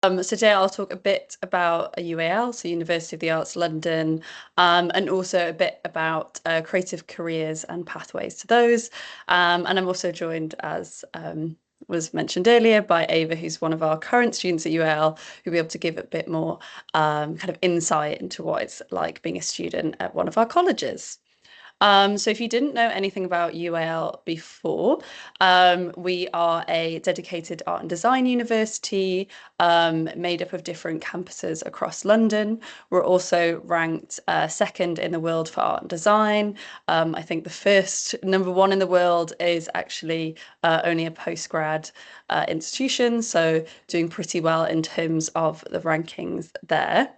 So today I'll talk a bit about a UAL, so University of the Arts London, and also a bit about creative careers and pathways to those. And I'm also joined, as was mentioned earlier, by Ava, who's one of our current students at UAL, who'll be able to give a bit more kind of insight into what it's like being a student at one of our colleges. So if you didn't know anything about UAL before, we are a dedicated art and design university made up of different campuses across London. We're also ranked second in the world for art and design. I think the first number one in the world is actually only a postgrad institution, so doing pretty well in terms of the rankings there.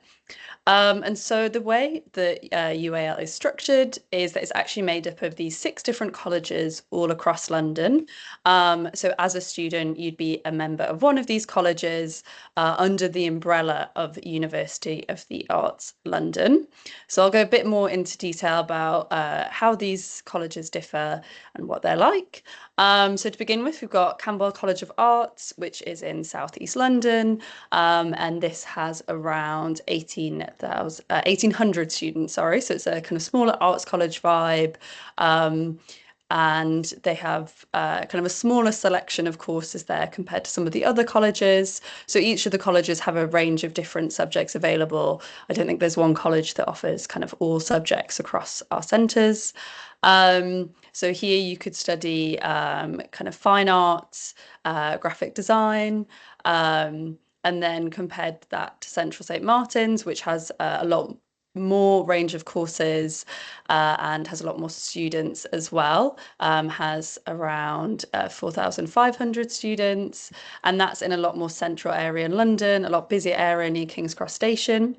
And so the way that UAL is structured is that it's actually made up of these 6 different colleges all across London. So as a student, you'd be a member of one of these colleges under the umbrella of University of the Arts London. So I'll go a bit more into detail about how these colleges differ and what they're like. So to begin with, we've got Camberwell College of Arts, which is in Southeast London, and this has around 1,800 students, sorry. So it's a kind of smaller arts college vibe. And they have kind of a smaller selection of courses there compared to some of the other colleges. So each of the colleges have a range of different subjects available. I don't think there's one college that offers kind of all subjects across our centres. So here you could study kind of fine arts, graphic design, and then compared that to Central St. Martin's, which has a lot more range of courses and has a lot more students as well, has around 4,500 students, and that's in a lot more central area in London, a lot busier area near King's Cross Station.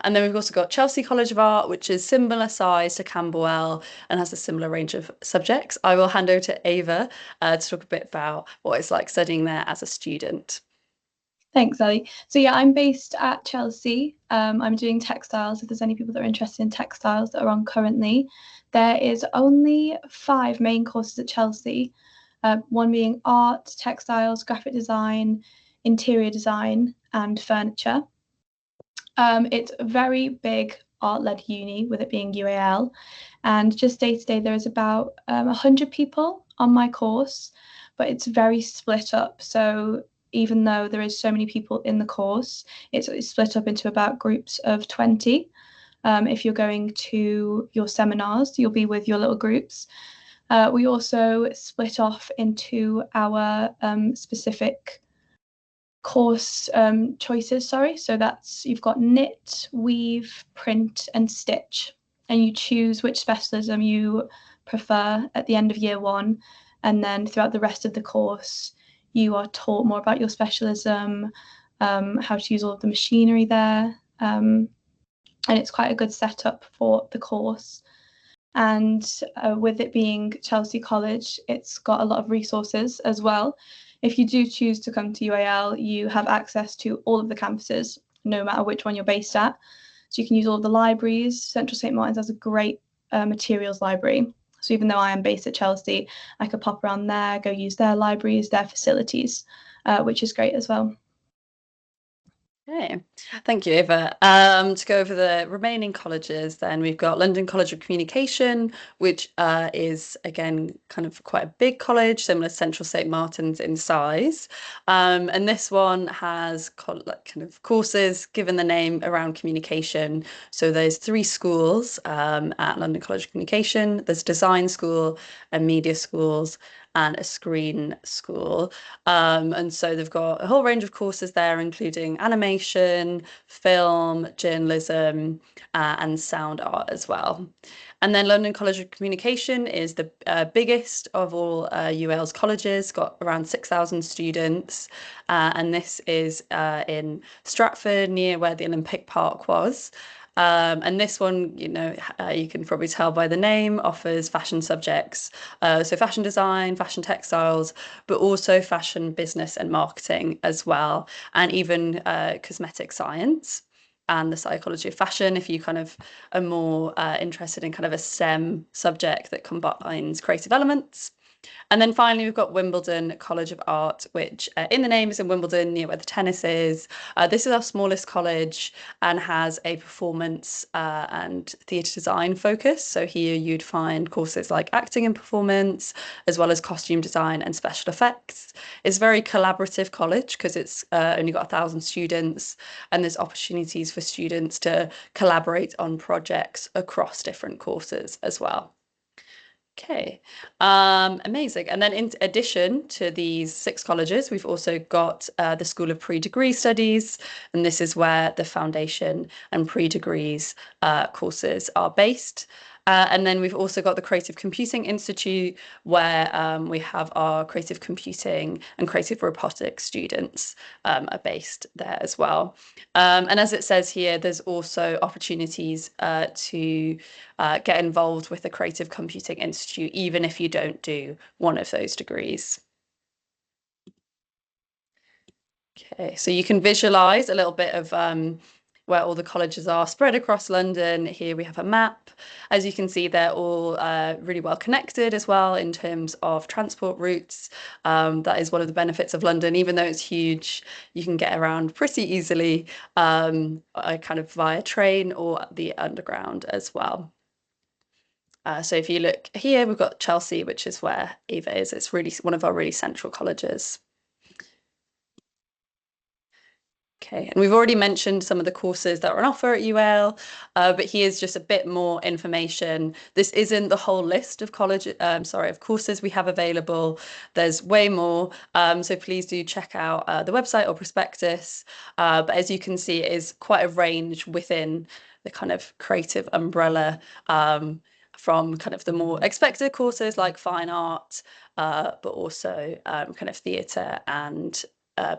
And then we've also got Chelsea College of Art, which is similar size to Camberwell and has a similar range of subjects. I will hand over to Ava to talk a bit about what it's like studying there as a student. Thanks, Ali. So yeah, I'm based at Chelsea. I'm doing textiles. If there's any people that are interested in textiles that are on currently, there is only 5 main courses at Chelsea. One being art, textiles, graphic design, interior design, and furniture. It's a very big art-led uni, with it being UAL, and just day to day there is about 100 people on my course, but it's very split up. So even though there is so many people in the course, it's split up into about groups of 20. If you're going to your seminars, you'll be with your little groups. We also split off into our specific course choices, sorry. So that's, you've got knit, weave, print, and stitch. And you choose which specialism you prefer at the end of year one. And then throughout the rest of the course, you are taught more about your specialism, how to use all of the machinery there. And it's quite a good setup for the course. And with it being Chelsea College, it's got a lot of resources as well. If you do choose to come to UAL, you have access to all of the campuses, no matter which one you're based at. So you can use all of the libraries. Central St. Martin's has a great materials library. So even though I am based at Chelsea, I could pop around there, go use their libraries, their facilities, which is great as well. Okay, thank you, Eva. To go over the remaining colleges, then we've got London College of Communication, which is again kind of quite a big college, similar to Central St. Martin's in size. And this one has like kind of courses given the name around communication. So there's 3 schools at London College of Communication. There's design school, a media schools, and a screen school. And so they've got a whole range of courses there, including animation, film, journalism, and sound art as well. And then London College of Communication is the biggest of all UL's colleges, got around 6,000 students. And this is in Stratford, near where the Olympic Park was. And this one, you can probably tell by the name, offers fashion subjects. So fashion design, fashion textiles, but also fashion business and marketing as well, and even cosmetic science and the psychology of fashion, if you kind of are more interested in kind of a STEM subject that combines creative elements. And then finally, we've got Wimbledon College of Art, which in the name is in Wimbledon, near where the tennis is. This is our smallest college and has a performance and theatre design focus. So here you'd find courses like acting and performance, as well as costume design and special effects. It's a very collaborative college because it's only got 1,000 students, and there's opportunities for students to collaborate on projects across different courses as well. Okay, amazing. And then in addition to these 6 colleges, we've also got the School of Pre-Degree Studies, and this is where the foundation and pre-degrees courses are based. And then we've also got the Creative Computing Institute, where we have our creative computing and creative robotics students are based there as well. And as it says here, there's also opportunities to get involved with the Creative Computing Institute, even if you don't do one of those degrees. Okay, so you can visualize a little bit of where all the colleges are spread across London. Here we have a map. As you can see, they're all really well connected as well in terms of transport routes. That is one of the benefits of London. Even though it's huge, you can get around pretty easily, kind of via train or the underground as well. So if you look here, we've got Chelsea, which is where Eva is. It's really one of our really central colleges. Okay, and we've already mentioned some of the courses that are on offer at UAL, but here's just a bit more information. This isn't the whole list of of courses we have available. There's way more, so please do check out the website or prospectus. But as you can see, it is quite a range within the kind of creative umbrella, from kind of the more expected courses like fine art, but also kind of theatre and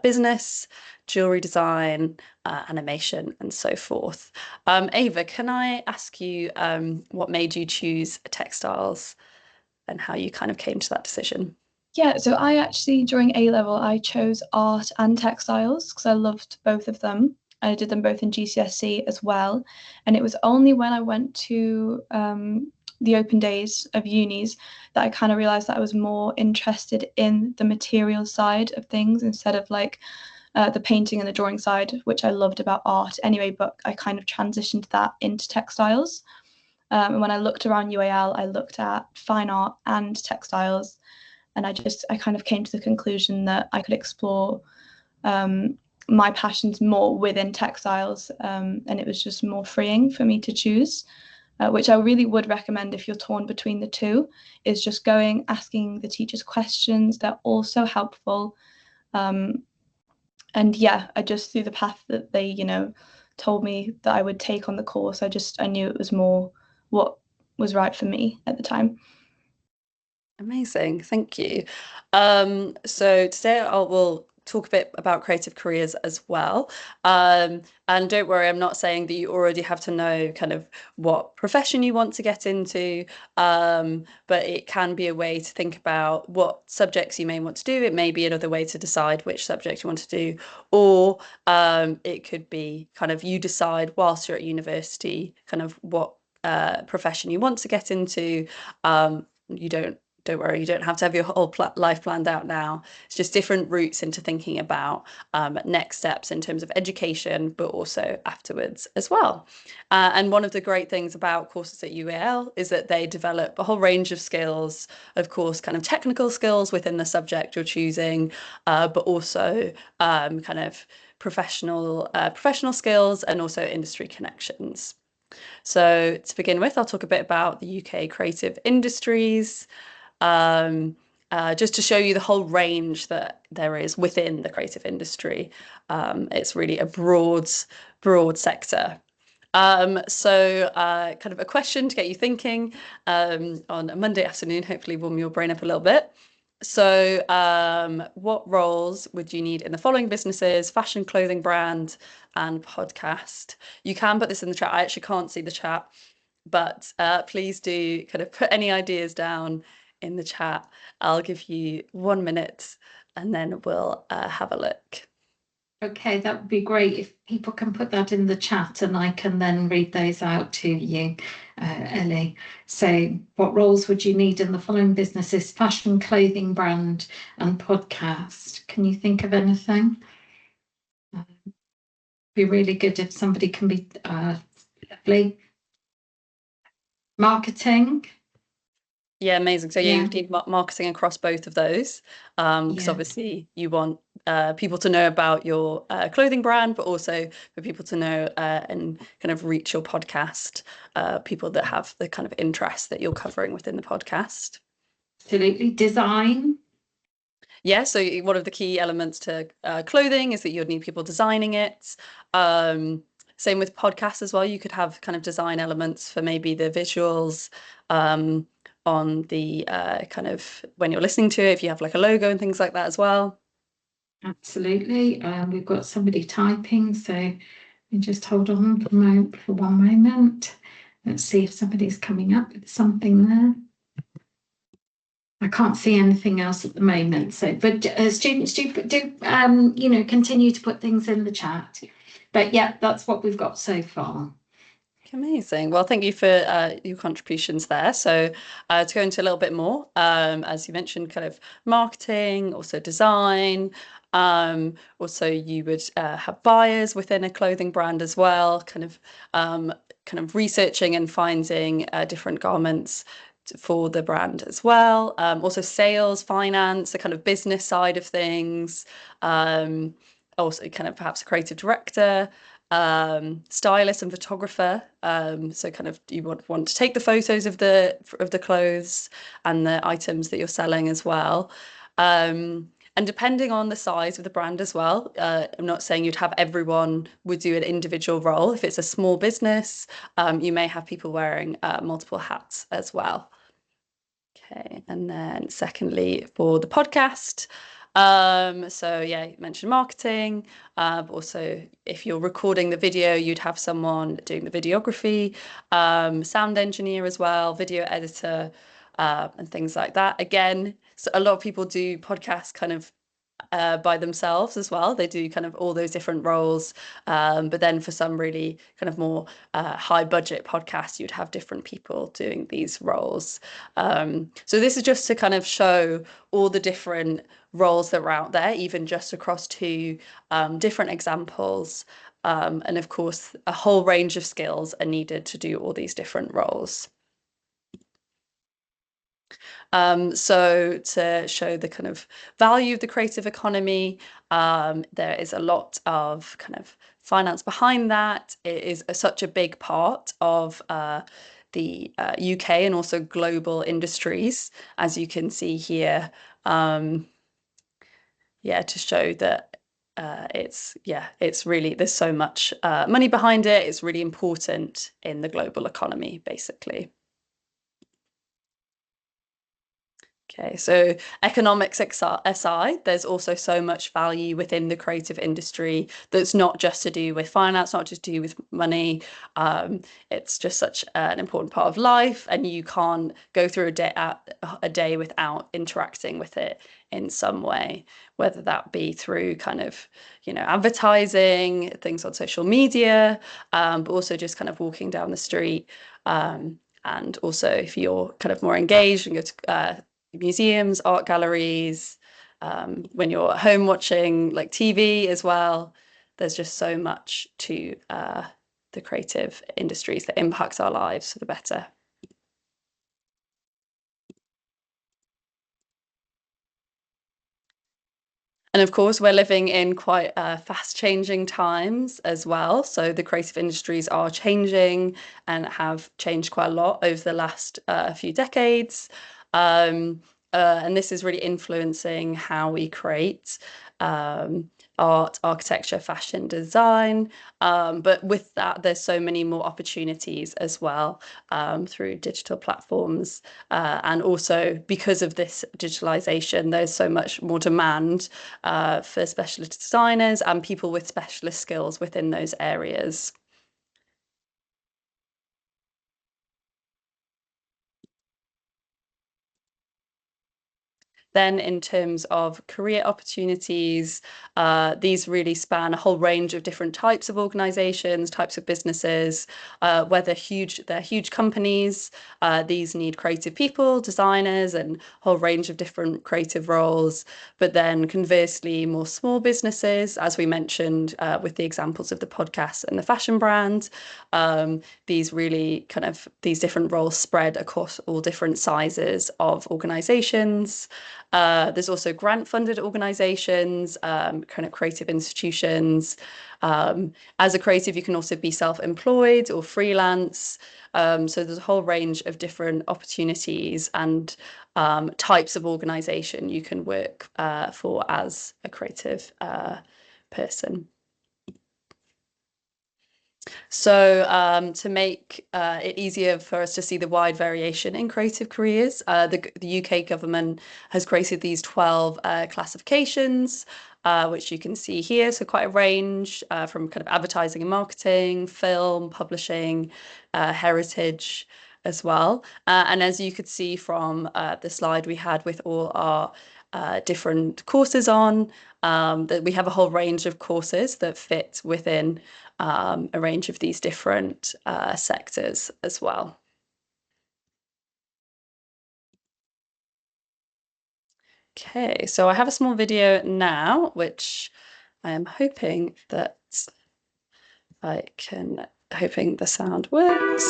business, jewelry design, animation, and so forth. Ava, can I ask you what made you choose textiles and how you kind of came to that decision? Yeah, so I actually, during A level, I chose art and textiles because I loved both of them. I did them both in GCSE as well. And it was only when I went to the open days of unis that I kind of realized that I was more interested in the material side of things instead of like the painting and the drawing side, which I loved about art anyway, but I kind of transitioned that into textiles. And when I looked around UAL, I looked at fine art and textiles, and I kind of came to the conclusion that I could explore my passions more within textiles, and it was just more freeing for me to choose. Which I really would recommend if you're torn between the two, is just going, asking the teachers questions. They're also helpful. And yeah, I just through the path that they, told me that I would take on the course, I knew it was more what was right for me at the time. Amazing, thank you. So today I will talk a bit about creative careers as well. And don't worry, I'm not saying that you already have to know kind of what profession you want to get into, but it can be a way to think about what subjects you may want to do. It may be another way to decide which subject you want to do, or it could be kind of you decide whilst you're at university kind of what profession you want to get into. You don't worry, you don't have to have your whole life planned out now. It's just different routes into thinking about next steps in terms of education, but also afterwards as well. And one of the great things about courses at UAL is that they develop a whole range of skills, of course, kind of technical skills within the subject you're choosing, but also kind of professional skills and also industry connections. So to begin with, I'll talk a bit about the UK creative industries, um, just to show you the whole range that there is within the creative industry. It's really a broad sector. Kind of a question to get you thinking on a Monday afternoon, hopefully warm your brain up a little bit. So, what roles would you need in the following businesses: fashion, clothing brand, and podcast? You can put this in the chat. I actually can't see the chat, but please do kind of put any ideas down in the chat. I'll give you 1 minute and then we'll have a look. Okay, that would be great if people can put that in the chat and I can then read those out to you, Ellie. So, what roles would you need in the following businesses? Fashion, clothing brand, and podcast. Can you think of anything? Be really good if somebody can be lovely. Marketing. Yeah, amazing. So yeah, Yeah, you need marketing across both of those, because yeah. obviously you want people to know about your clothing brand, but also for people to know and kind of reach your podcast, people that have the kind of interest that you're covering within the podcast. Absolutely. Design. Yeah, so one of the key elements to clothing is that you'd need people designing it. Um, Same with podcasts as well. You could have kind of design elements for maybe the visuals um, on the kind of when you're listening to it, if you have like a logo and things like that as well. Absolutely. We've got somebody typing, so you just hold on for one moment. Let's see if somebody's coming up with something there. I can't see anything else at the moment. So, but students do continue to put things in the chat. But yeah, that's what we've got so far. Amazing. Well, thank you for your contributions there. So, to go into a little bit more, as you mentioned, kind of marketing, also design. Also, you would have buyers within a clothing brand as well, kind of researching and finding different garments for the brand as well. Also, sales, finance, the kind of business side of things. Also, kind of perhaps a creative director, stylist and photographer. So kind of you want to take the photos of the clothes and the items that you're selling as well. And depending on the size of the brand as well, I'm not saying you'd have everyone would do an individual role. If it's a small business, you may have people wearing multiple hats as well. Okay, and then secondly, for the podcast, so yeah, you mentioned marketing, but also if you're recording the video, you'd have someone doing the videography, sound engineer as well, video editor, and things like that. Again, so a lot of people do podcasts kind of by themselves as well. They do kind of all those different roles. But then for some really kind of more high budget podcasts, you'd have different people doing these roles. So this is just to kind of show all the different roles that are out there, even just across two different examples. And of course, a whole range of skills are needed to do all these different roles. So to show the kind of value of the creative economy, there is a lot of kind of finance behind that. It is such a big part of the UK and also global industries, as you can see here. Yeah, to show that it's really there's so much money behind it. It's really important in the global economy, basically. Okay, so economics aside, there's also so much value within the creative industry that's not just to do with finance, not just to do with money. It's just such an important part of life, and you can't go through a day without interacting with it in some way, whether that be through kind of, advertising, things on social media, but also just kind of walking down the street. And also, if you're kind of more engaged and go to museums, art galleries, when you're at home watching like TV as well. There's just so much to the creative industries that impacts our lives for the better. And of course, we're living in quite fast changing times as well. So the creative industries are changing and have changed quite a lot over the last few decades. Um, and this is really influencing how we create um, art, architecture, fashion, design. But with that, there's so many more opportunities as well through digital platforms. And also because of this digitalization, there's so much more demand for specialist designers and people with specialist skills within those areas. Then in terms of career opportunities, these really span a whole range of different types of organizations, types of businesses, whether they're huge companies. These need creative people, designers, and a whole range of different creative roles. But then conversely, more small businesses, as we mentioned with the examples of the podcast and the fashion brand, these different roles spread across all different sizes of organizations. There's also grant-funded organizations, kind of creative institutions. As a creative, you can also be self-employed or freelance. So there's a whole range of different opportunities and types of organization you can work for as a creative person. So to make it easier for us to see the wide variation in creative careers, the UK government has created these 12 classifications, which you can see here. So quite a range from kind of advertising and marketing, film, publishing, heritage as well. And as you could see from the slide we had with all our different courses on, that we have a whole range of courses that fit within a range of these different sectors as well. Okay, so I have a small video now, which I am hoping that hoping the sound works.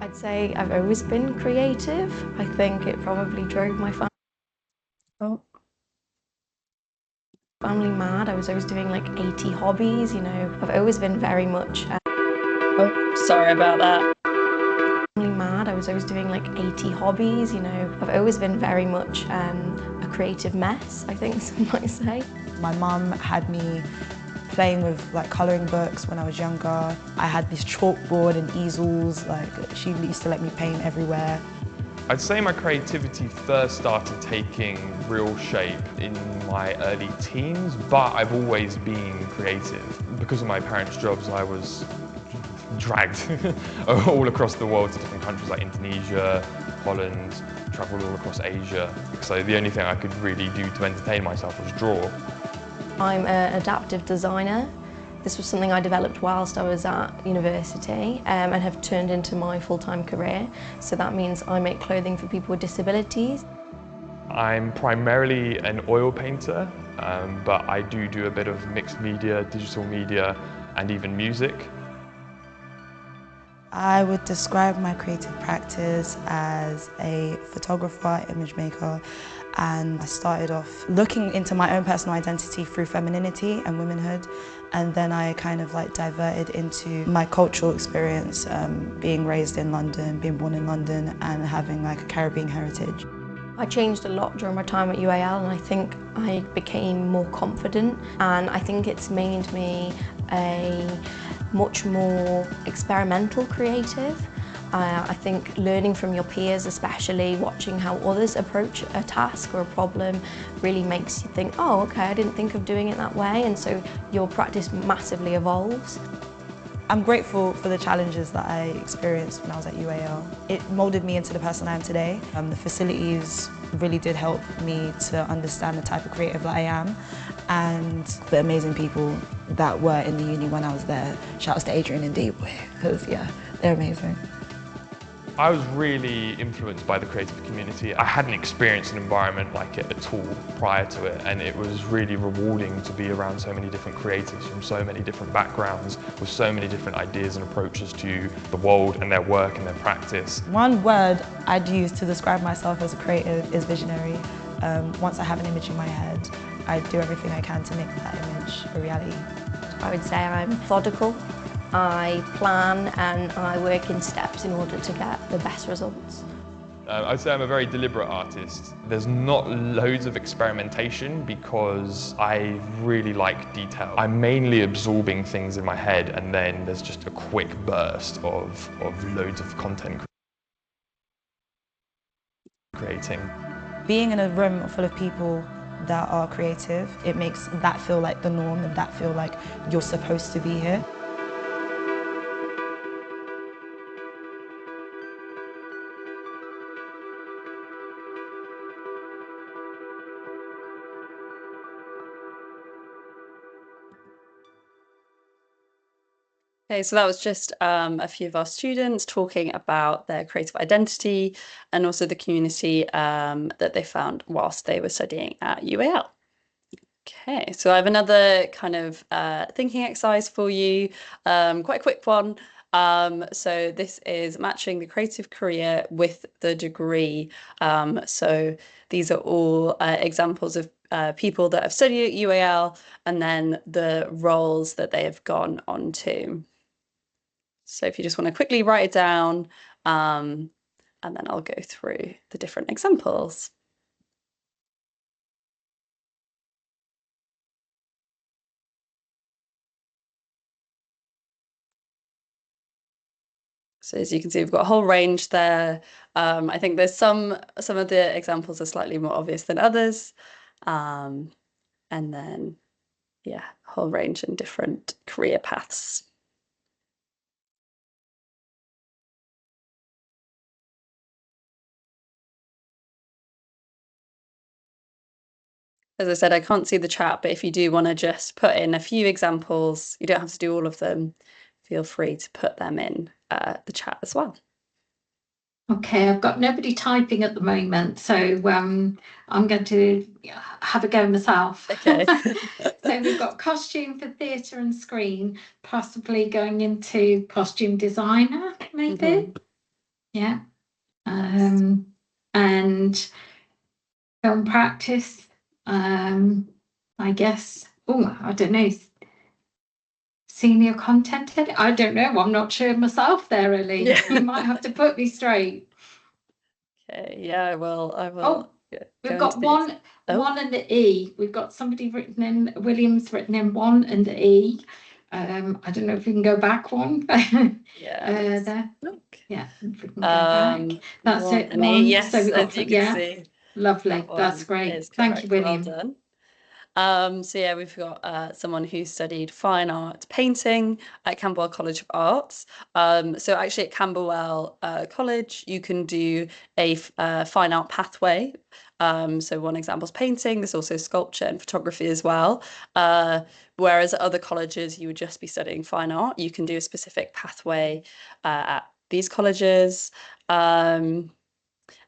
I'd say I've always been creative. I think it probably drove my family mad. I was always doing like 80 hobbies, you know. I've always been very much sorry about that. family mad. I was always doing like 80 hobbies, you know. I've always been very much a creative mess, I think some might say. My mum had me playing with like colouring books when I was younger. I had this chalkboard and easels, like she used to let me paint everywhere. I'd say my creativity first started taking real shape in my early teens, but I've always been creative. Because of my parents' jobs, I was dragged all across the world to different countries like Indonesia, Holland, travelled all across Asia. So the only thing I could really do to entertain myself was draw. I'm an adaptive designer. This was something I developed whilst I was at university and have turned into my full-time career. So that means I make clothing for people with disabilities. I'm primarily an oil painter, but I do a bit of mixed media, digital media, and even music. I would describe my creative practice as a photographer, image maker, and I started off looking into my own personal identity through femininity and womanhood, and then I kind of like diverted into my cultural experience, being raised in London, being born in London, and having like a Caribbean heritage. I changed a lot during my time at UAL, and I think I became more confident, and I think it's made me a much more experimental creative. I think learning from your peers, especially watching how others approach a task or a problem, really makes you think, oh, okay, I didn't think of doing it that way, and so your practice massively evolves. I'm grateful for the challenges that I experienced when I was at UAL. It moulded me into the person I am today. The facilities really did help me to understand the type of creative that I am, and the amazing people that were in the uni when I was there. Shouts to Adrian and Dee, because yeah, they're amazing. I was really influenced by the creative community. I hadn't experienced an environment like it at all prior to it, and it was really rewarding to be around so many different creatives from so many different backgrounds with so many different ideas and approaches to the world and their work and their practice. One word I'd use to describe myself as a creative is visionary. Once I have an image in my head, I do everything I can to make that image a reality. I would say I'm methodical. I plan and I work in steps in order to get the best results. I'd say I'm a very deliberate artist. There's not loads of experimentation because I really like detail. I'm mainly absorbing things in my head, and then there's just a quick burst of loads of content creating. Being in a room full of people that are creative. It makes that feel like the norm and that feel like you're supposed to be here. Okay, so that was just a few of our students talking about their creative identity and also the community that they found whilst they were studying at UAL. Okay, so I have another kind of thinking exercise for you, quite a quick one. So this is matching the creative career with the degree. So these are all examples of people that have studied at UAL and then the roles that they have gone on to. So if you just want to quickly write it down, and then I'll go through the different examples. So as you can see, we've got a whole range there. I think there's some of the examples are slightly more obvious than others. And then, yeah, a whole range in different career paths. As I said, I can't see the chat, but if you do want to just put in a few examples, you don't have to do all of them. Feel free to put them in the chat as well. Okay, I've got nobody typing at the moment, so I'm going to have a go myself. Okay. So we've got costume for theatre and screen, possibly going into costume designer, maybe. Yeah. And film practice, I guess. Oh, I don't know. Senior content editor. I don't know. I'm not sure myself there, Ellie. Yeah. You might have to put me straight. Okay, yeah, I will. Oh, we've got one and the E. We've got somebody written in, Williams written in 1 and the E. I don't know if we can go back one. Yeah. There. Look. Yeah, if we can go back. That's it. And One. yes, so we've got, as you can see, lovely. That's great. Thank you, William. Well done. So yeah, we've got someone who studied fine art painting at Camberwell College of Arts. So actually at Camberwell College, you can do a fine art pathway. So one example is painting. There's also sculpture and photography as well. Whereas at other colleges, you would just be studying fine art. You can do a specific pathway at these colleges. And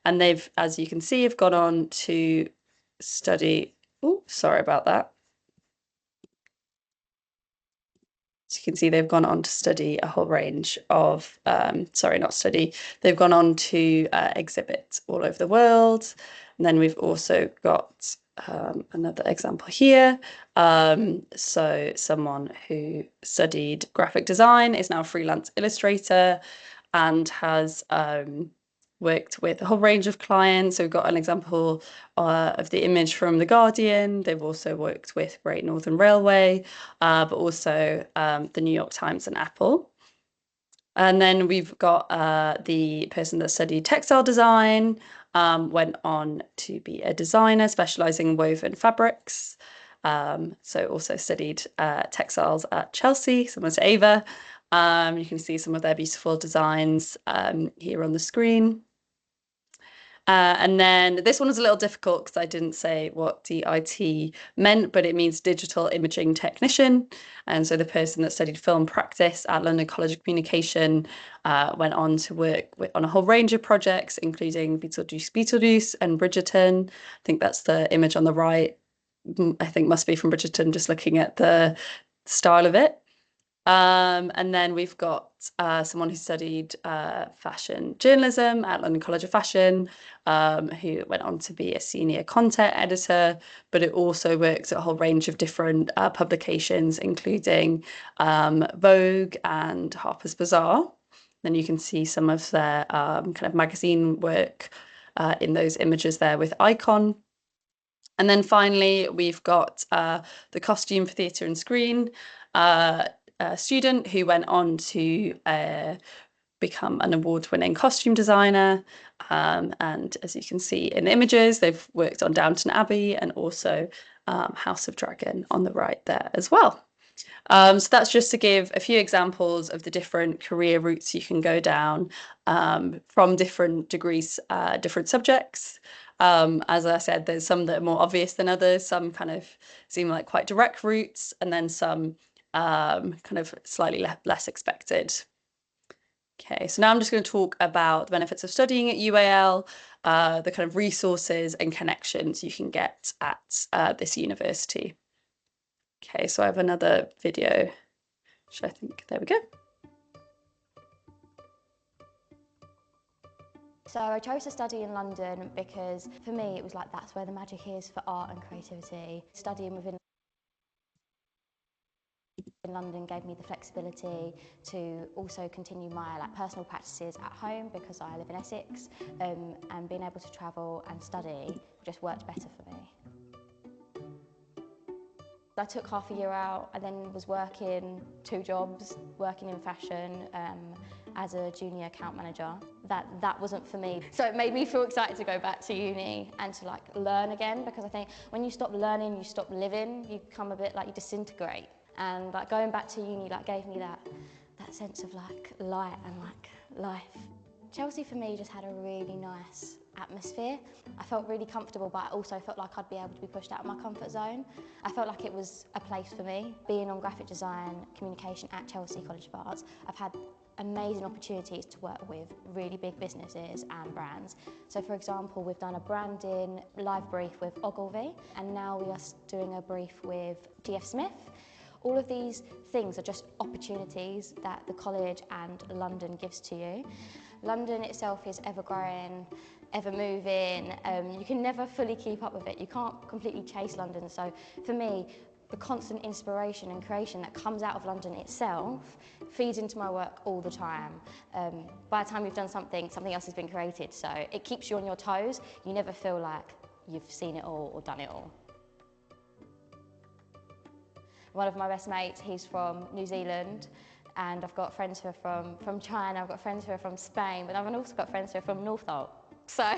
they've, as you can see, have gone on to study. Oh, sorry about that. So you can see they've gone on to study a whole range of, sorry, not study, they've gone on to exhibit all over the world. And then we've also got another example here. So someone who studied graphic design is now a freelance illustrator and has worked with a whole range of clients. So we've got an example of the image from The Guardian. They've also worked with Great Northern Railway, but also the New York Times and Apple. And then we've got the person that studied textile design, went on to be a designer specializing in woven fabrics. So also studied textiles at Chelsea, similar to Ava. You can see some of their beautiful designs here on the screen. And then this one was a little difficult because I didn't say what DIT meant, but it means digital imaging technician. And so the person that studied film practice at London College of Communication went on to work on a whole range of projects, including Beetlejuice and Bridgerton. I think that's the image on the right. I think must be from Bridgerton, just looking at the style of it. And then we've got someone who studied fashion journalism at London College of Fashion, who went on to be a senior content editor, but it also works at a whole range of different publications, including Vogue and Harper's Bazaar. Then you can see some of their kind of magazine work in those images there with Icon. And then finally, we've got the costume for theatre and screen student who went on to become an award-winning costume designer. And as you can see in the images, they've worked on Downton Abbey and also House of Dragon on the right there as well. So that's just to give a few examples of the different career routes you can go down from different degrees, different subjects. As I said, there's some that are more obvious than others. Some kind of seem like quite direct routes, and then some kind of slightly less expected. Okay, so now I'm just going to talk about the benefits of studying at UAL, the kind of resources and connections you can get at this university. Okay, so I have another video, which I think, there we go. So I chose to study in London because for me it was like that's where the magic is for art and creativity. Studying within London gave me the flexibility to also continue my personal practices at home because I live in Essex, and being able to travel and study just worked better for me. I took half a year out and then was working 2 jobs, working in fashion as a junior account manager. That wasn't for me. So it made me feel excited to go back to uni and to learn again, because I think when you stop learning, you stop living, you become a bit you disintegrate. And going back to uni gave me that sense of light and life. Chelsea for me just had a really nice atmosphere. I felt really comfortable, but I also felt like I'd be able to be pushed out of my comfort zone. I felt like it was a place for me. Being on graphic design, communication at Chelsea College of Arts, I've had amazing opportunities to work with really big businesses and brands. So for example, we've done a branding live brief with Ogilvy, and now we are doing a brief with GF Smith. All of these things are just opportunities that the college and London gives to you. London itself is ever growing, ever moving. You can never fully keep up with it. You can't completely chase London. So for me, the constant inspiration and creation that comes out of London itself feeds into my work all the time. By the time you've done something else has been created. So it keeps you on your toes. You never feel like you've seen it all or done it all. One of my best mates, he's from New Zealand, and I've got friends who are from China, I've got friends who are from Spain, but I've also got friends who are from Northolt. So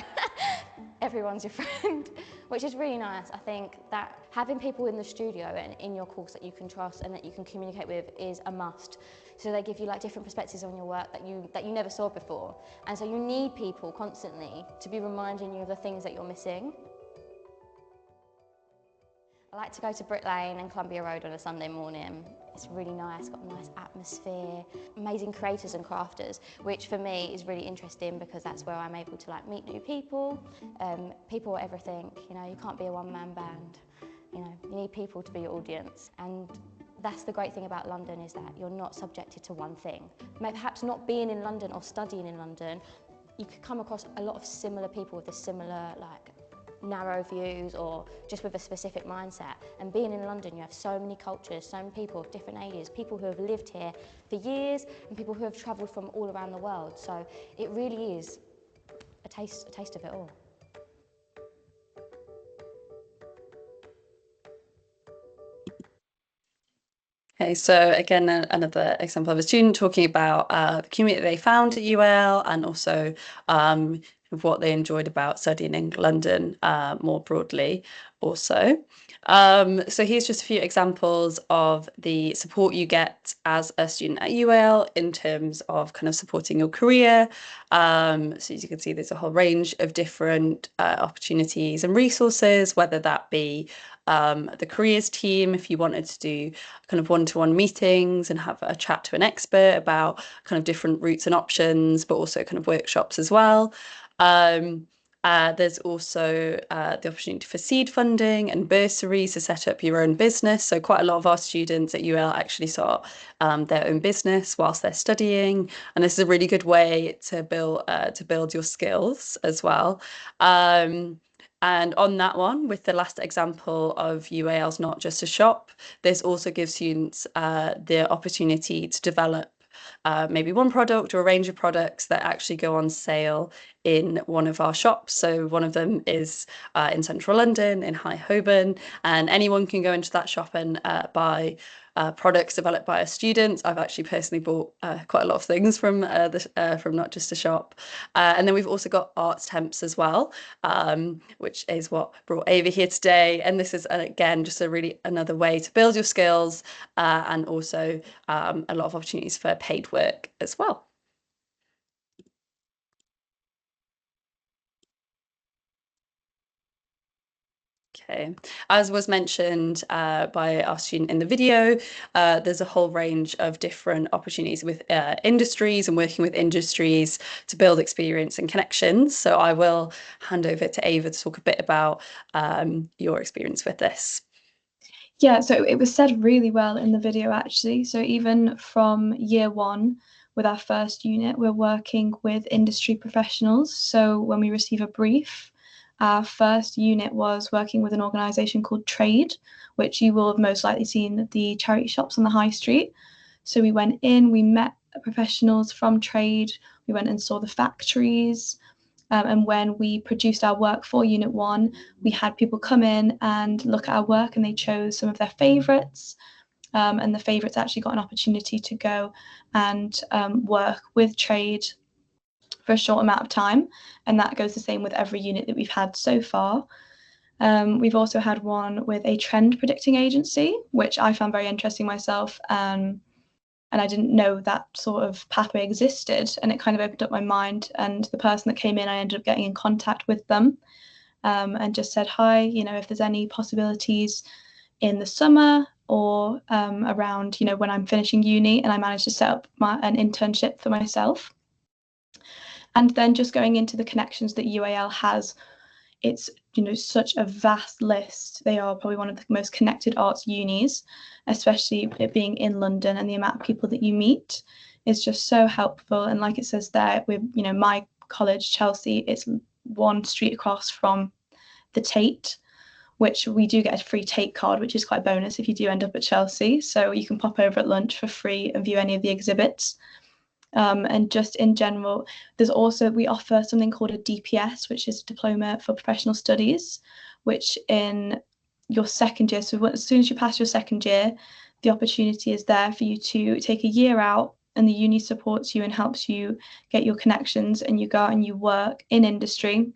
everyone's your friend, which is really nice. I think that having people in the studio and in your course that you can trust and that you can communicate with is a must. So they give you different perspectives on your work that you never saw before. And so you need people constantly to be reminding you of the things that you're missing. I like to go to Brick Lane and Columbia Road on a Sunday morning. It's really nice, got a nice atmosphere, amazing creators and crafters, which for me is really interesting because that's where I'm able to meet new people. People are everything, you can't be a one-man band. You need people to be your audience. And that's the great thing about London, is that you're not subjected to one thing. Perhaps not being in London or studying in London, you could come across a lot of similar people with a similar narrow views or just with a specific mindset. And being in London, you have so many cultures, so many people of different ages, people who have lived here for years and people who have travelled from all around the world. So it really is a taste of it all. Okay, so again, another example of a student talking about the community they found at UAL and also what they enjoyed about studying in London more broadly also. So here's just a few examples of the support you get as a student at UAL in terms of kind of supporting your career. So as you can see, there's a whole range of different opportunities and resources, whether that be the careers team, if you wanted to do kind of one-to-one meetings and have a chat to an expert about kind of different routes and options, but also kind of workshops as well. There's also the opportunity for seed funding and bursaries to set up your own business. So quite a lot of our students at UL actually start their own business whilst they're studying, and this is a really good way to build your skills as well. And on that one, with the last example of UAL's Not Just a Shop, this also gives students the opportunity to develop maybe one product or a range of products that actually go on sale in one of our shops. So one of them is in central London, in High Holborn, and anyone can go into that shop and buy products developed by our students. I've actually personally bought quite a lot of things from from Not Just a Shop. And then we've also got arts temps as well, which is what brought Ava here today. And this is, again, just another way to build your skills and also a lot of opportunities for paid work as well. Okay, as was mentioned by our student in the video, there's a whole range of different opportunities with industries and working with industries to build experience and connections. So I will hand over to Ava to talk a bit about your experience with this. Yeah, so it was said really well in the video actually. So even from year one, with our first unit, we're working with industry professionals. So when we receive a brief, our first unit was working with an organisation called Trade, which you will have most likely seen at the charity shops on the high street. So we went in, we met professionals from Trade, we went and saw the factories. And when we produced our work for Unit 1, we had people come in and look at our work and they chose some of their favourites. And the favourites actually got an opportunity to go and work with Trade for a short amount of time. And that goes the same with every unit that we've had so far. We've also had one with a trend predicting agency, which I found very interesting myself. And I didn't know that sort of pathway existed, and it kind of opened up my mind. And the person that came in, I ended up getting in contact with them and just said, hi, if there's any possibilities in the summer or around, when I'm finishing uni, and I managed to set up an internship for myself. And then just going into the connections that UAL has, it's such a vast list. They are probably one of the most connected arts unis, especially it being in London, and the amount of people that you meet is just so helpful. And like it says there, with my college, Chelsea, it's one street across from the Tate, which we do get a free Tate card, which is quite a bonus if you do end up at Chelsea. So you can pop over at lunch for free and view any of the exhibits. And just in general, we offer something called a DPS, which is a Diploma for Professional Studies, which in your second year, so as soon as you pass your second year, the opportunity is there for you to take a year out, and the uni supports you and helps you get your connections, and you go out and you work in industry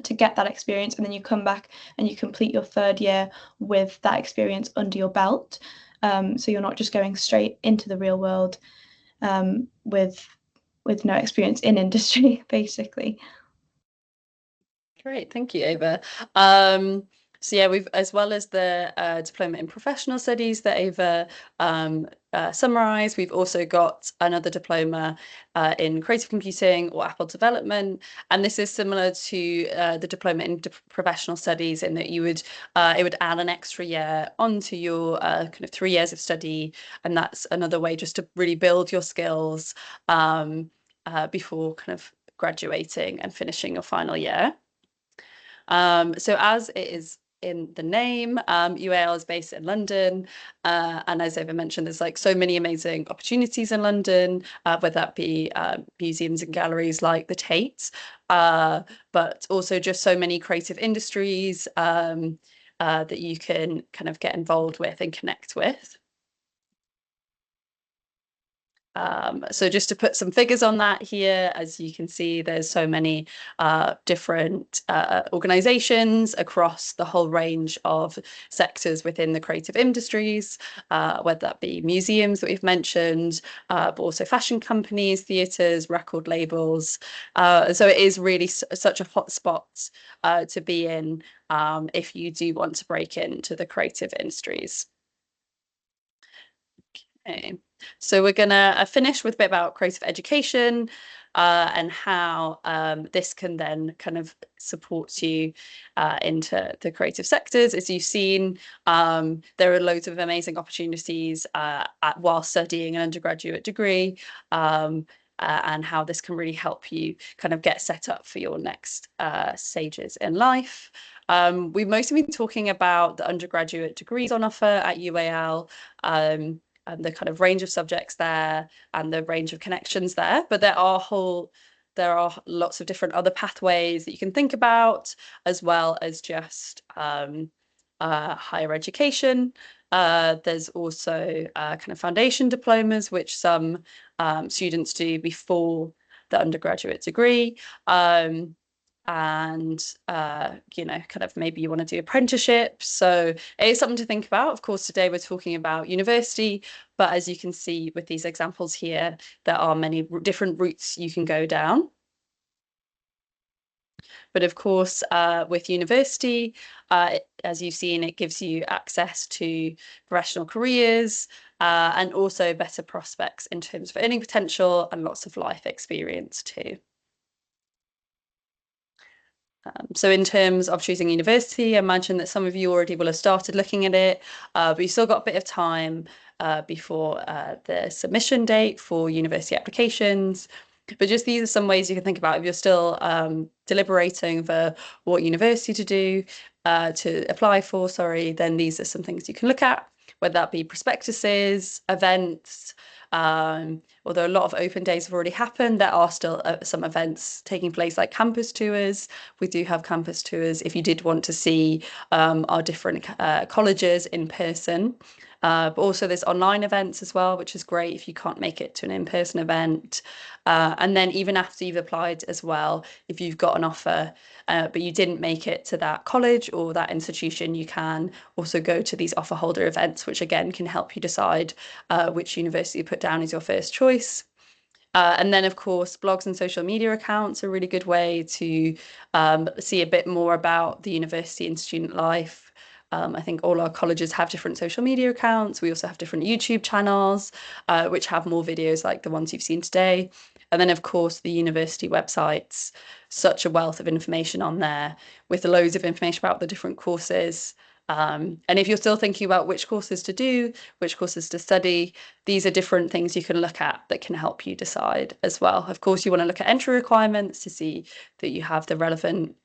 to get that experience, and then you come back and you complete your third year with that experience under your belt. So you're not just going straight into the real world with no experience in industry, basically. Great, thank you, Ava. So yeah, we've, as well as the diploma in professional studies that Ava summarised, we've also got another diploma in creative computing or Apple development, and this is similar to the diploma in professional studies in that it would add an extra year onto your kind of 3 years of study, and that's another way just to really build your skills before kind of graduating and finishing your final year. So as it is in the name, UAL is based in London, and as Ava mentioned, there's like so many amazing opportunities in London, whether that be museums and galleries like the Tate, but also just so many creative industries that you can kind of get involved with and connect with. So just to put some figures on that here, as you can see, there's so many different organizations across the whole range of sectors within the creative industries, whether that be museums that we've mentioned, but also fashion companies, theatres, record labels. So it is really such a hot spot to be in if you do want to break into the creative industries. Okay. So we're gonna finish with a bit about creative education and how this can then kind of support you into the creative sectors. As you've seen, there are loads of amazing opportunities while studying an undergraduate degree, and how this can really help you kind of get set up for your next stages in life. We've mostly been talking about the undergraduate degrees on offer at UAL. And the kind of range of subjects there and the range of connections there. But there are whole there are lots of different other pathways that you can think about, as well as just higher education. There's also kind of foundation diplomas, which some students do before the undergraduate degree. And kind of maybe you want to do apprenticeships. So it is something to think about. Of course, today we're talking about university, but as you can see with these examples here, there are many different routes you can go down. But of course, with university, as you've seen, it gives you access to professional careers and also better prospects in terms of earning potential and lots of life experience too. So in terms of choosing university, I imagine that some of you already will have started looking at it, but you've still got a bit of time before the submission date for university applications. But just these are some ways you can think about if you're still deliberating for what university to apply for, sorry, then these are some things you can look at, whether that be prospectuses, events, although a lot of open days have already happened, there are still some events taking place like campus tours. We do have campus tours if you did want to see our different colleges in person. But also there's online events as well, which is great if you can't make it to an in-person event. And then even after you've applied as well, if you've got an offer, but you didn't make it to that college or that institution, you can also go to these offer holder events, which again can help you decide which university you put down as your first choice. And then, of course, blogs and social media accounts are a really good way to see a bit more about the university and student life. I think all our colleges have different social media accounts. We also have different YouTube channels, which have more videos like the ones you've seen today. And then, of course, the university websites, such a wealth of information on there with loads of information about the different courses. And if you're still thinking about which courses to do, which courses to study, these are different things you can look at that can help you decide as well. Of course, you want to look at entry requirements to see that you have the relevant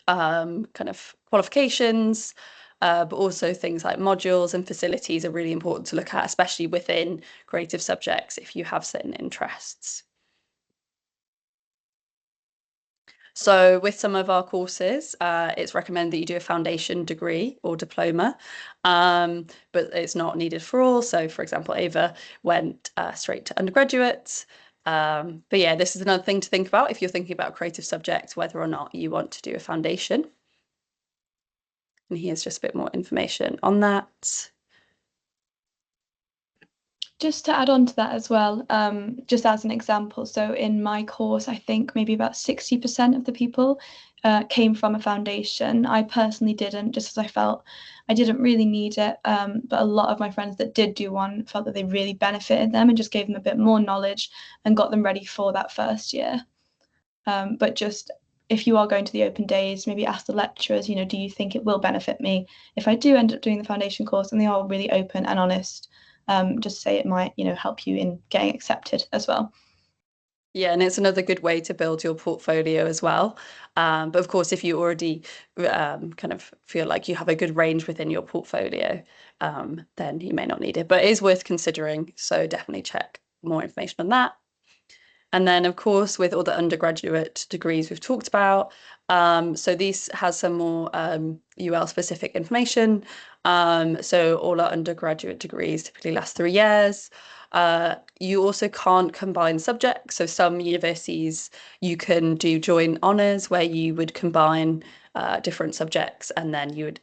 kind of qualifications, but also things like modules and facilities are really important to look at, especially within creative subjects if you have certain interests. So with some of our courses, it's recommended that you do a foundation degree or diploma, but it's not needed for all. So for example, Ava went straight to undergraduate. But yeah, this is another thing to think about if you're thinking about creative subjects, whether or not you want to do a foundation. And here's just a bit more information on that. Just to add on to that as well, just as an example, so in my course, I think maybe about 60% of the people came from a foundation. I personally didn't, just as I felt I didn't really need it, but a lot of my friends that did do one felt that they really benefited them and just gave them a bit more knowledge and got them ready for that first year. But just if you are going to the open days, maybe ask the lecturers, do you think it will benefit me if I do end up doing the foundation course? And they are really open and honest. Just say it might, help you in getting accepted as well. Yeah, and it's another good way to build your portfolio as well. But of course, if you already kind of feel like you have a good range within your portfolio, then you may not need it. But it is worth considering. So definitely check more information on that. And then, of course, with all the undergraduate degrees we've talked about, so this has some more UL specific information. So all our undergraduate degrees typically last 3 years. You also can't combine subjects. So some universities you can do joint honours where you would combine different subjects and then you would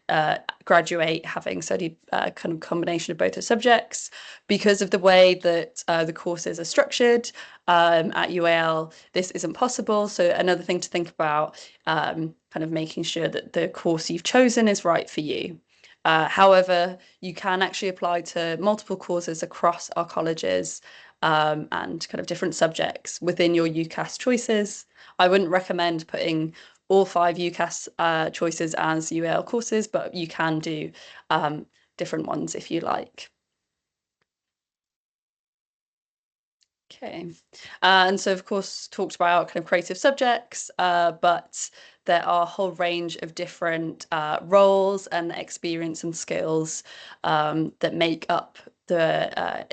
graduate having studied kind of combination of both the subjects. Because of the way that the courses are structured at UAL, this isn't possible. So another thing to think about, kind of making sure that the course you've chosen is right for you. However, you can actually apply to multiple courses across our colleges and kind of different subjects within your UCAS choices. I wouldn't recommend putting all 5 UCAS choices as UAL courses, but you can do different ones if you like. Okay, and so of course talked about kind of creative subjects, but there are a whole range of different roles and experience and skills that make up the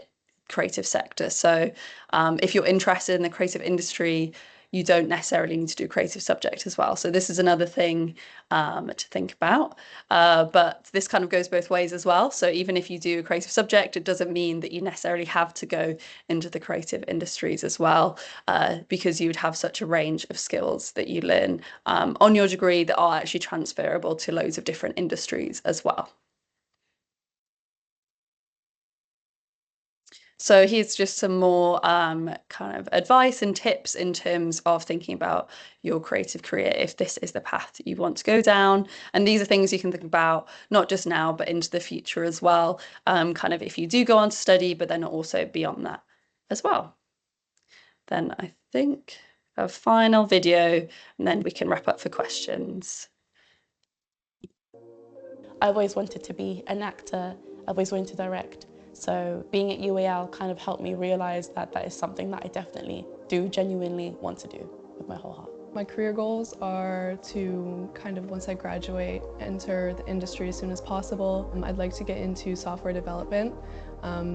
creative sector. So if you're interested in the creative industry, you don't necessarily need to do creative subject as well. So this is another thing to think about. But this kind of goes both ways as well. So even if you do a creative subject, it doesn't mean that you necessarily have to go into the creative industries as well, because you would have such a range of skills that you learn on your degree that are actually transferable to loads of different industries as well. So here's just some more kind of advice and tips in terms of thinking about your creative career, if this is the path that you want to go down. And these are things you can think about, not just now, but into the future as well. Kind of if you do go on to study, but then also beyond that as well. Then I think a final video, and then we can wrap up for questions. I've always wanted to be an actor. I've always wanted to direct. So being at UAL kind of helped me realise that that is something that I definitely do genuinely want to do with my whole heart. My career goals are to kind of, once I graduate, enter the industry as soon as possible. I'd like to get into software development,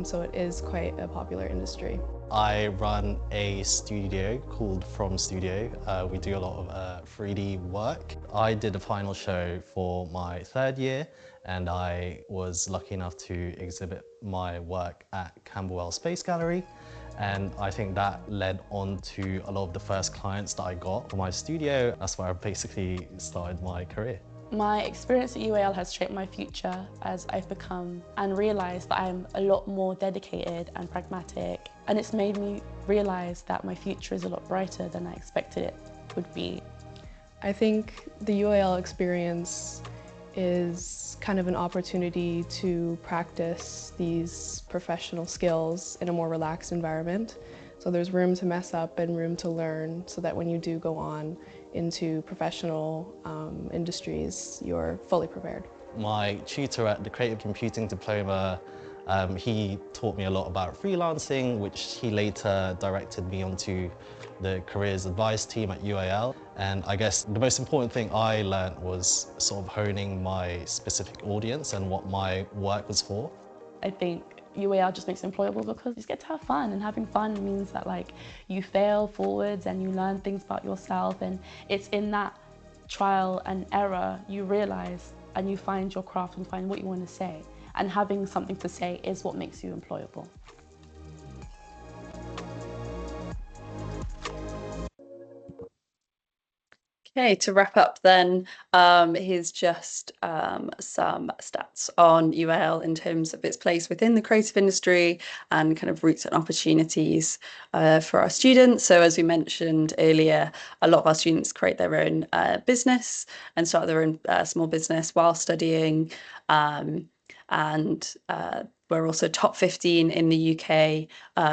so it is quite a popular industry. I run a studio called From Studio. We do a lot of 3D work. I did a final show for my third year, and I was lucky enough to exhibit my work at Camberwell Space Gallery. And I think that led on to a lot of the first clients that I got for my studio. That's where I basically started my career. My experience at UAL has shaped my future as I've become and realised that I'm a lot more dedicated and pragmatic. And it's made me realise that my future is a lot brighter than I expected it would be. I think the UAL experience is kind of an opportunity to practice these professional skills in a more relaxed environment. So there's room to mess up and room to learn, so that when you do go on into professional industries, you're fully prepared. My tutor at the Creative Computing Diploma, he taught me a lot about freelancing, which he later directed me onto the careers advice team at UAL. And I guess the most important thing I learned was sort of honing my specific audience and what my work was for. I think UAL just makes it employable because you just get to have fun, and having fun means that like you fail forwards and you learn things about yourself, and it's in that trial and error you realise and you find your craft and find what you want to say, and having something to say is what makes you employable. Okay, to wrap up then, here's just some stats on UAL in terms of its place within the creative industry and kind of routes and opportunities for our students. So as we mentioned earlier, a lot of our students create their own business and start their own small business while studying. We're also top 15 in the UK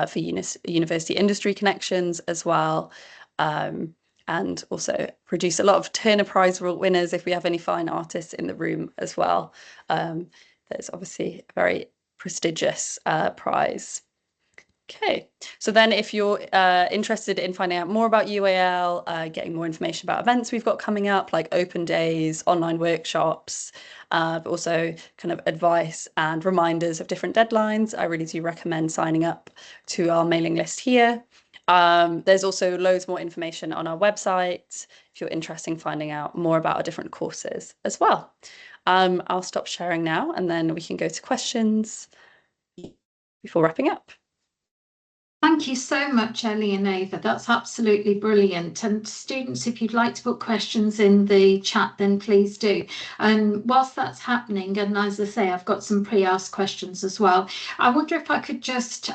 for university industry connections as well. And also produce a lot of Turner Prize winners if we have any fine artists in the room as well. There's obviously a very prestigious prize. Okay, so then if you're interested in finding out more about UAL, getting more information about events we've got coming up, like open days, online workshops, but also kind of advice and reminders of different deadlines, I really do recommend signing up to our mailing list here. There's also loads more information on our website if you're interested in finding out more about our different courses as well. I'll stop sharing now, and then we can go to questions before wrapping up. Thank you so much, Ellie and Ava. That's absolutely brilliant. And students, if you'd like to put questions in the chat, then please do. And whilst that's happening, and as I say, I've got some pre-asked questions as well. I wonder if I could just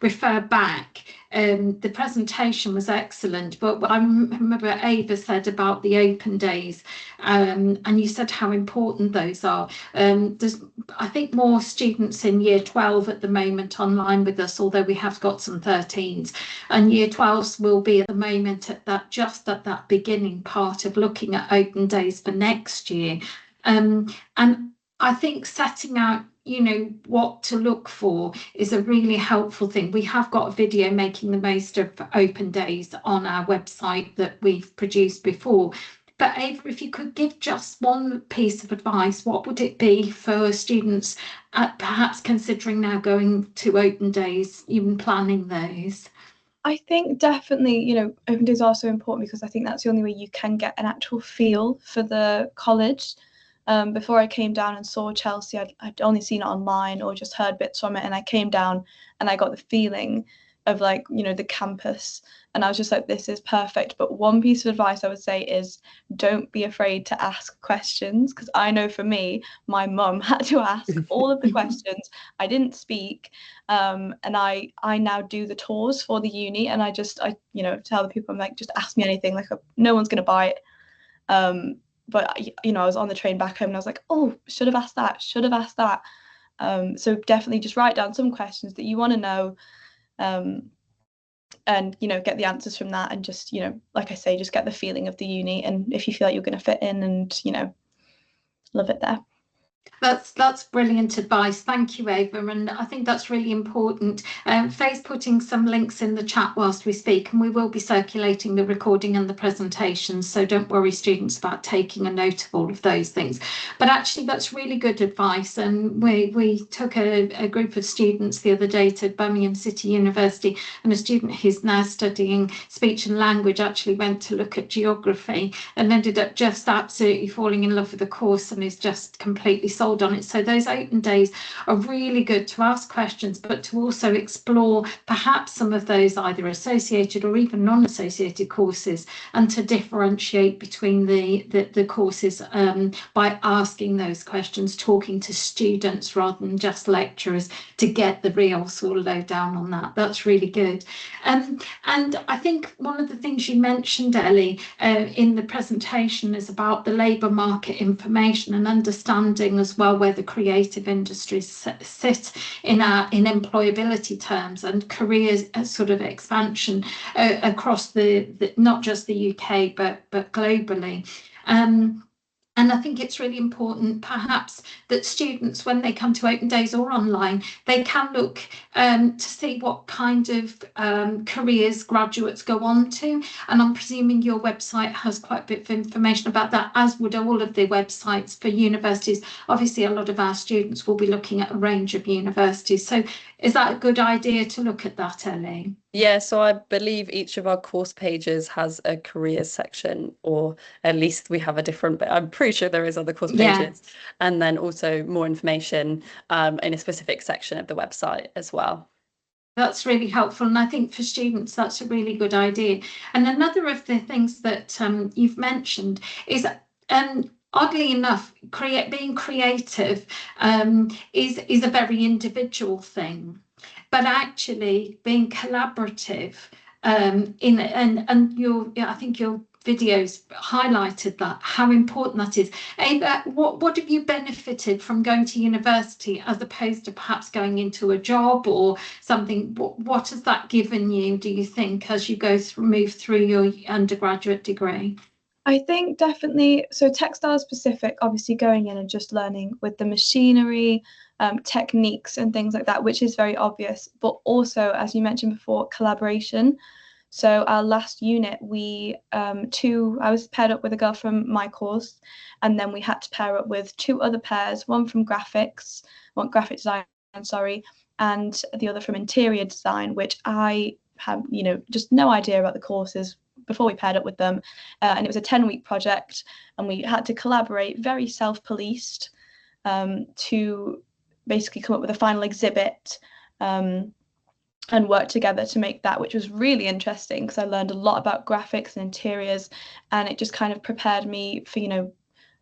refer back. The presentation was excellent, but I remember Ava said about the open days, and you said how important those are. There's, I think, more students in year 12 at the moment online with us, although we have got some 13s, and year 12s will be at the moment at that, just at that beginning part of looking at open days for next year. And I think setting out, you know, what to look for is a really helpful thing. We have got a video making the most of open days on our website that we've produced before. But Ava, if you could give just one piece of advice, what would it be for students perhaps considering now going to open days, even planning those? I think definitely, open days are so important because I think that's the only way you can get an actual feel for the college. Before I came down and saw Chelsea, I'd only seen it online or just heard bits from it, and I came down and I got the feeling of the campus, and I was just like, this is perfect. But one piece of advice I would say is don't be afraid to ask questions, because I know for me, my mum had to ask all of the questions. I didn't speak, and I now do the tours for the uni, and I tell the people, I'm like, just ask me anything, like no one's gonna buy it. But I was on the train back home and I was like, oh, should have asked that. So definitely just write down some questions that you want to know, and get the answers from that, and just like I say, just get the feeling of the uni, and if you feel like you're going to fit in and love it there. That's brilliant advice. Thank you, Ava, and I think that's really important. Faye's putting some links in the chat whilst we speak, and we will be circulating the recording and the presentations, so don't worry, students, about taking a note of all of those things. But actually, that's really good advice, and we took a group of students the other day to Birmingham City University, and a student who's now studying speech and language actually went to look at geography and ended up just absolutely falling in love with the course and is just completely sold on it. So those open days are really good to ask questions, but to also explore perhaps some of those either associated or even non-associated courses, and to differentiate between the courses by asking those questions, talking to students rather than just lecturers, to get the real sort of lowdown on that. That's really good. And I think one of the things you mentioned, Ellie, in the presentation is about the labour market information and understanding as well where the creative industries sit in employability terms and careers sort of expansion across the not just the UK but globally. And I think it's really important, perhaps, that students, when they come to open days or online, they can look to see what kind of careers graduates go on to. And I'm presuming your website has quite a bit of information about that, as would all of the websites for universities. Obviously, a lot of our students will be looking at a range of universities. So is that a good idea to look at that, Ellie? Yeah, so I believe each of our course pages has a careers section, or at least we have a different, but I'm pretty sure there is other course pages, and then also more information in a specific section of the website as well. That's really helpful, and I think for students that's a really good idea. And another of the things that you've mentioned is oddly enough, being creative is a very individual thing, but actually being collaborative I think your videos highlighted that, how important that is. Ava, what have you benefited from going to university as opposed to perhaps going into a job or something? What has that given you, do you think, as you move through your undergraduate degree? I think definitely, so textile specific, obviously going in and just learning with the machinery, techniques and things like that, which is very obvious, but also, as you mentioned before, collaboration. So our last unit, I was paired up with a girl from my course, and then we had to pair up with two other pairs, one from graphic design, sorry, and the other from interior design, which I had, just no idea about the courses before we paired up with them. And it was a 10-week project, and we had to collaborate, very self-policed, to basically come up with a final exhibit, and work together to make that, which was really interesting because I learned a lot about graphics and interiors, and it just kind of prepared me for,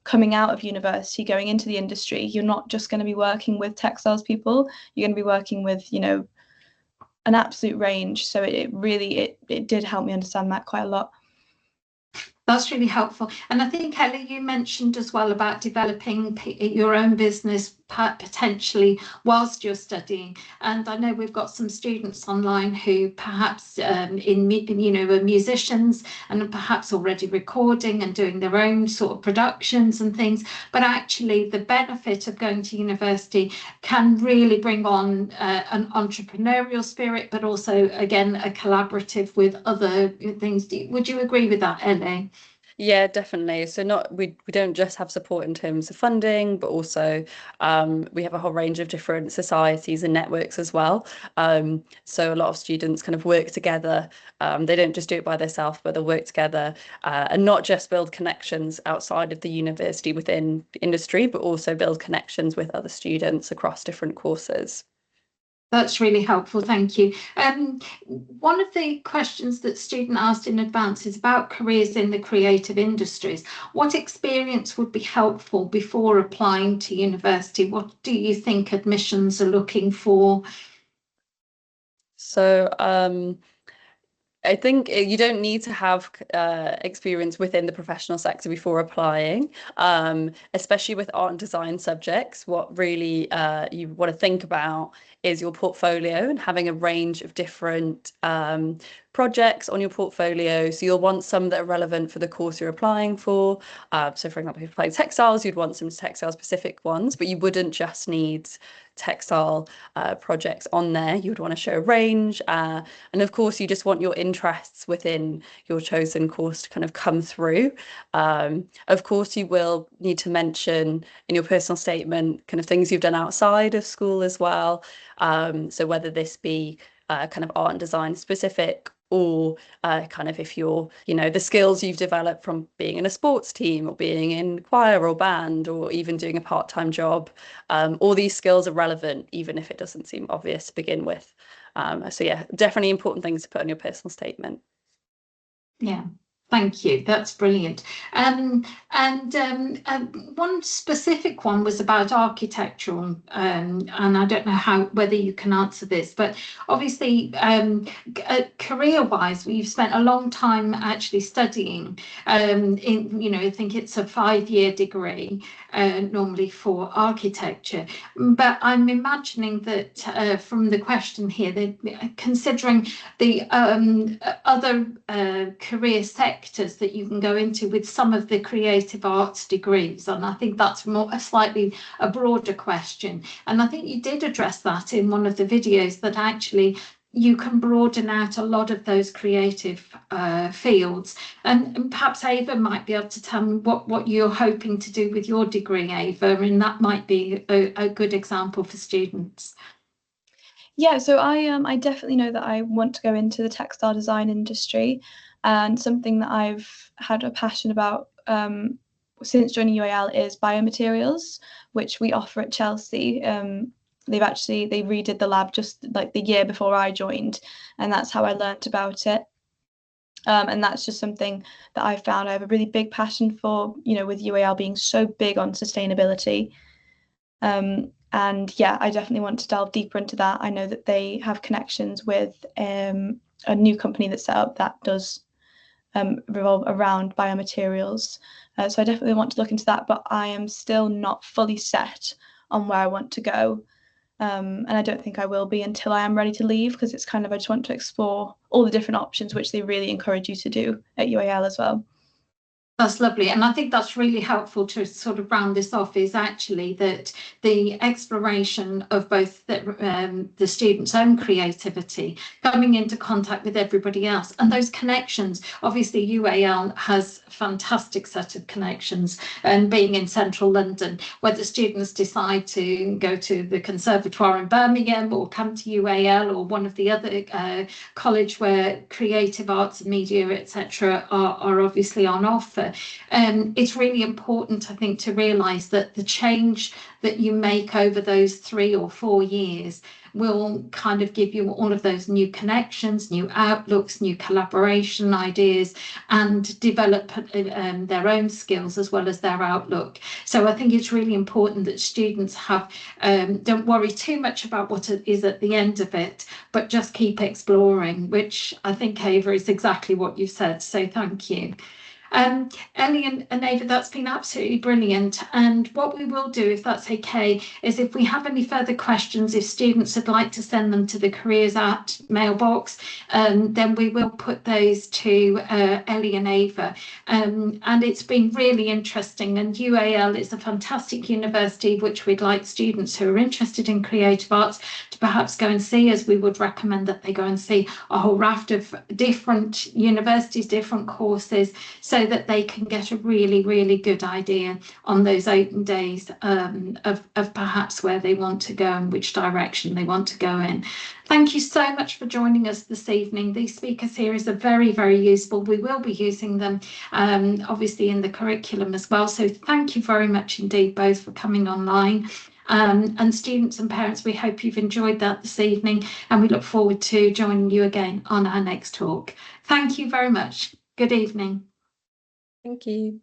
coming out of university, going into the industry. You're not just going to be working with textiles people, you're going to be working with, an absolute range. So it really did help me understand that quite a lot. That's really helpful. And I think, Ellie, you mentioned as well about developing your own business potentially whilst you're studying. And I know we've got some students online who perhaps are musicians and perhaps already recording and doing their own sort of productions and things. But actually the benefit of going to university can really bring on an entrepreneurial spirit, but also, again, a collaborative with other things. Would you agree with that, Ellie? Yeah, definitely. So not we don't just have support in terms of funding, but also we have a whole range of different societies and networks as well. So a lot of students kind of work together. They don't just do it by themselves, but they'll work together and not just build connections outside of the university within the industry, but also build connections with other students across different courses. That's really helpful, thank you. One of the questions that student asked in advance is about careers in the creative industries. What experience would be helpful before applying to university? What do you think admissions are looking for? So I think you don't need to have experience within the professional sector before applying, especially with art and design subjects. What really you want to think about is your portfolio and having a range of different projects on your portfolio. So you'll want some that are relevant for the course you're applying for. So for example, if you're applying textiles, you'd want some textile specific ones, but you wouldn't just need textile projects on there. You would want to show a range. And of course, you just want your interests within your chosen course to kind of come through. Of course, you will need to mention in your personal statement kind of things you've done outside of school as well. So whether this be kind of art and design specific, or kind of if you're, the skills you've developed from being in a sports team or being in choir or band or even doing a part-time job, all these skills are relevant, even if it doesn't seem obvious to begin with. So yeah, definitely important things to put in your personal statement. Yeah. Thank you. That's brilliant. One specific one was about architectural, and I don't know whether you can answer this, but obviously, career-wise, you've spent a long time actually studying. I think it's a 5-year degree normally for architecture. But I'm imagining that from the question here, that considering the other career sectors that you can go into with some of the creative arts degrees, and I think that's a slightly broader question. And I think you did address that in one of the videos, that actually you can broaden out a lot of those creative fields. And perhaps Ava might be able to tell me what you're hoping to do with your degree, Ava, and that might be a good example for students. Yeah, so I definitely know that I want to go into the textile design industry, and something that I've had a passion about since joining UAL is biomaterials, which we offer at Chelsea. They redid the lab just like the year before I joined, and that's how I learnt about it. And that's just something that I found I have a really big passion for, with UAL being so big on sustainability. And yeah, I definitely want to delve deeper into that. I know that they have connections with a new company that's set up that does revolve around biomaterials. So I definitely want to look into that, but I am still not fully set on where I want to go. And I don't think I will be until I am ready to leave, because it's kind of, I just want to explore all the different options, which they really encourage you to do at UAL as well. That's lovely. And I think that's really helpful to sort of round this off, is actually that the exploration of both the students' own creativity, coming into contact with everybody else, and those connections. Obviously, UAL has a fantastic set of connections, and being in central London, whether students decide to go to the Conservatoire in Birmingham or come to UAL or one of the other college where creative arts and media, etc., are obviously on offer. It's really important, I think, to realise that the change that you make over those 3 or 4 years will kind of give you all of those new connections, new outlooks, new collaboration ideas, and develop their own skills as well as their outlook. So I think it's really important that students don't worry too much about what it is at the end of it, but just keep exploring, which I think, Ava, is exactly what you said. So thank you. Ellie and Ava, that's been absolutely brilliant. And what we will do, if that's okay, is if we have any further questions, if students would like to send them to the Careers at mailbox, then we will put those to Ellie and Ava. And it's been really interesting. And UAL is a fantastic university, which we'd like students who are interested in creative arts to perhaps go and see, as we would recommend that they go and see a whole raft of different universities, different courses. So so that they can get a really good idea on those open days of perhaps where they want to go and which direction they want to go in. Thank you so much for joining us this evening. These speaker series are very useful. We will be using them obviously in the curriculum as well. So thank you very much indeed both for coming online. And students and parents, we hope you've enjoyed that this evening, and we look forward to joining you again on our next talk. Thank you very much. Good evening. Thank you.